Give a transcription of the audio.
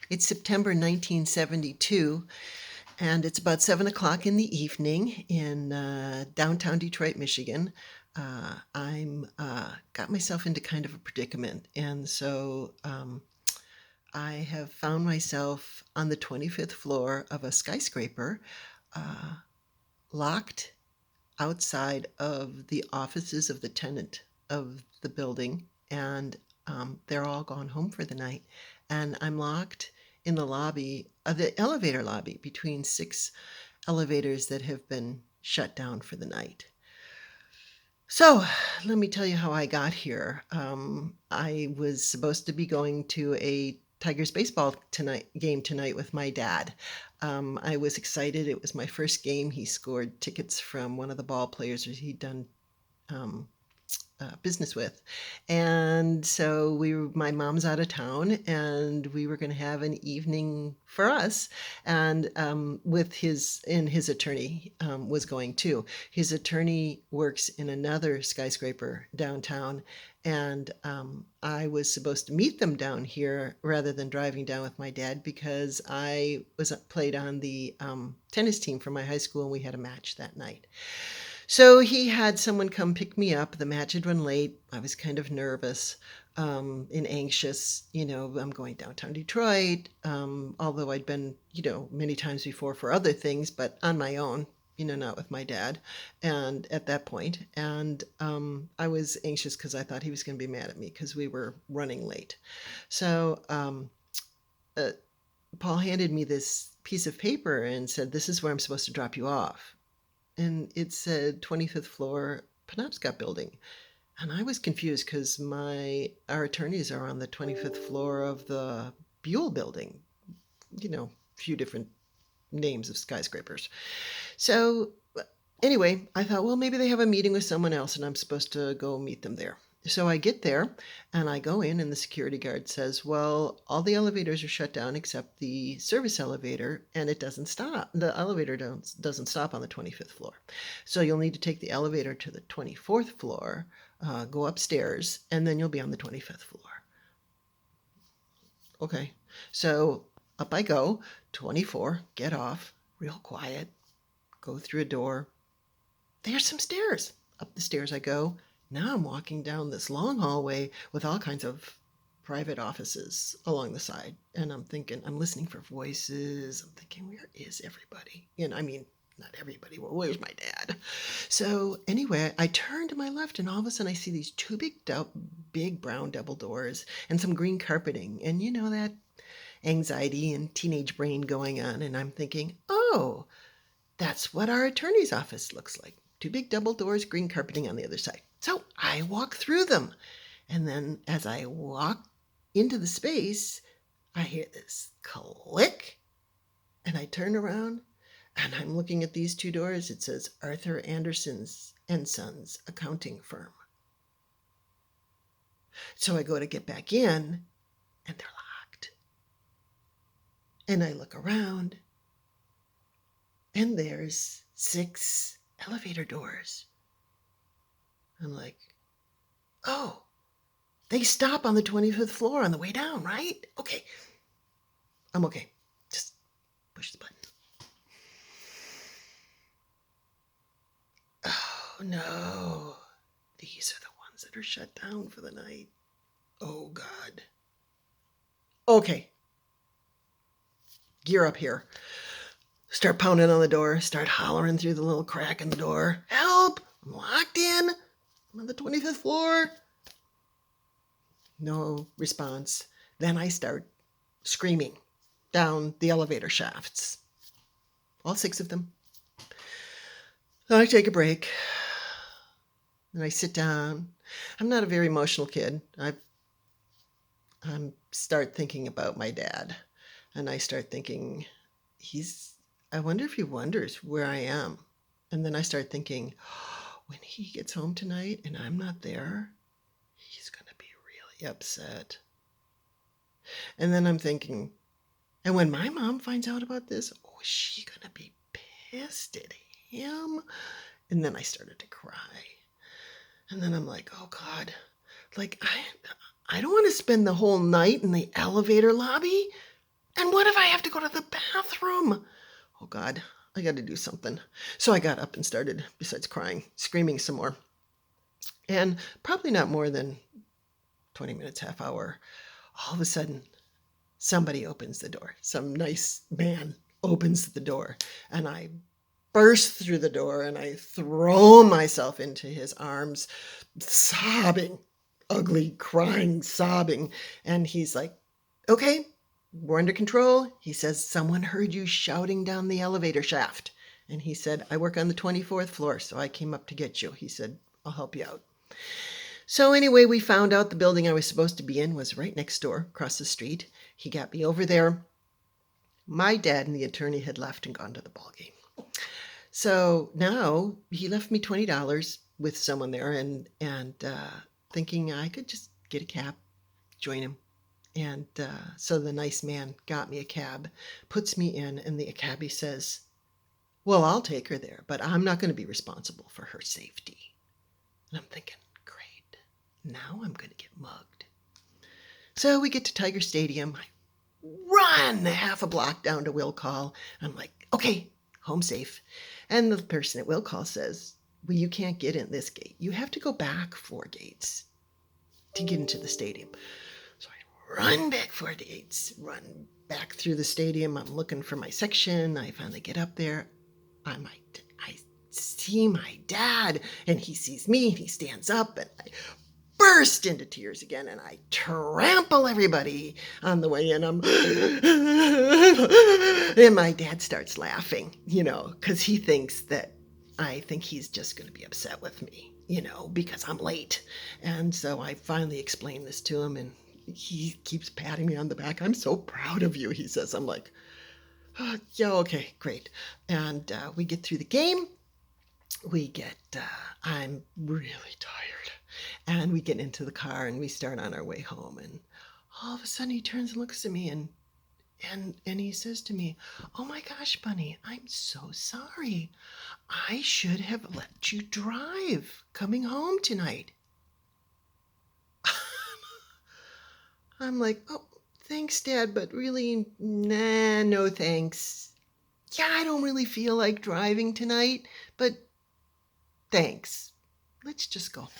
It's September 1972, and it's about 7 o'clock in the evening in downtown Detroit, Michigan. I'm got myself into kind of a predicament, and so I have found myself on the 25th floor of a skyscraper, uh, locked outside of the offices of the tenant of the building, and they're all gone home for the night. And I'm locked in the lobby, the elevator lobby, between six elevators that have been shut down for the night. So, let me tell you how I got here. I was supposed to be going to a Tigers baseball game tonight with my dad. I was excited. It was my first game. He scored tickets from one of the ball players he'd done um, business with. And so my mom's out of town, and we were going to have an evening for us. And his attorney was going too. His attorney works in another skyscraper downtown. And I was supposed to meet them down here rather than driving down with my dad because I was played on the tennis team for my high school, and we had a match that night. So he had someone come pick me up. The match had run late. I was kind of nervous and anxious. I'm going downtown Detroit, although I'd been, many times before for other things, but on my own, not with my dad. And at that point, and I was anxious because I thought he was going to be mad at me because we were running late. So uh, Paul handed me this piece of paper and said, "This is where I'm supposed to drop you off." And it said 25th floor Penobscot building. And I was confused because our attorneys are on the 25th floor of the Buell building, a few different names of skyscrapers. So anyway, I thought, well, maybe they have a meeting with someone else and I'm supposed to go meet them there. So I get there and I go in, and the security guard says, "Well, all the elevators are shut down except the service elevator, and it doesn't stop. The elevator doesn't stop on the 25th floor. So you'll need to take the elevator to the 24th floor, go upstairs, and then you'll be on the 25th floor." Okay. So up I go, 24, get off, real quiet, go through a door. There's some stairs. Up the stairs I go. Now I'm walking down this long hallway with all kinds of private offices along the side. And I'm thinking, I'm listening for voices. I'm thinking, where is everybody? I mean, not everybody. Well, where's my dad? So anyway, I turn to my left, and all of a sudden I see these two big brown double doors and some green carpeting. And that anxiety and teenage brain going on. And I'm thinking, oh, that's what our attorney's office looks like. Two big double doors, green carpeting on the other side. So I walk through them. And then as I walk into the space, I hear this click. And I turn around and I'm looking at these two doors. It says Arthur Anderson's and Sons accounting firm. So I go to get back in, and they're locked. And I look around, and there's 6 elevator doors. I'm like, oh, they stop on the 25th floor on the way down, right? Okay. I'm okay. Just push the button. Oh, no. These are the ones that are shut down for the night. Oh, God. Okay. Gear up here. Start pounding on the door. Start hollering through the little crack in the door. Help! I'm locked in. I'm on the 25th floor. No response. Then I start screaming down the elevator shafts. All 6 of them. Then I take a break. And I sit down. I'm not a very emotional kid. I start thinking about my dad. And I start thinking, I wonder if he wonders where I am. And then I start thinking, when he gets home tonight and I'm not there, he's going to be really upset. And then I'm thinking, and when my mom finds out about this, is she going to be pissed at him? And then I started to cry. And then I'm like, oh God, like I don't want to spend the whole night in the elevator lobby. And what if I have to go to the bathroom? Oh, God, I got to do something. So I got up and started, besides crying, screaming some more. And probably not more than 20 minutes, half hour, all of a sudden, somebody opens the door. Some nice man opens the door, and I burst through the door and I throw myself into his arms, sobbing, ugly, crying, sobbing. And he's like, okay, we're under control. He says, someone heard you shouting down the elevator shaft. And he said, I work on the 24th floor, so I came up to get you. He said, I'll help you out. So anyway, we found out the building I was supposed to be in was right next door, across the street. He got me over there. My dad and the attorney had left and gone to the ball game. So now he left me $20 with someone there, and thinking I could just get a cab, join him. And so the nice man got me a cab, puts me in, and the cabbie says, well, I'll take her there, but I'm not going to be responsible for her safety. And I'm thinking, great, now I'm going to get mugged. So we get to Tiger Stadium. I run half a block down to Will Call. I'm like, okay, home safe. And the person at Will Call says, well, you can't get in this gate. You have to go back 4 gates to get into the stadium. So I run back 4 gates, run back through the stadium. I'm looking for my section. I finally get up there. I see my dad, and he sees me, and he stands up, and I burst into tears again, and I trample everybody on the way in. And my dad starts laughing, because he thinks that I think he's just going to be upset with me, because I'm late. And so I finally explain this to him, and he keeps patting me on the back. I'm so proud of you, he says. I'm like, oh, yeah, okay, great. And we get through the game. I'm really tired. And we get into the car and we start on our way home. And all of a sudden he turns and looks at me and he says to me, oh my gosh, Bunny, I'm so sorry. I should have let you drive coming home tonight. I'm like, oh, thanks, Dad, but really, nah, no thanks. Yeah, I don't really feel like driving tonight, but thanks. Let's just go home.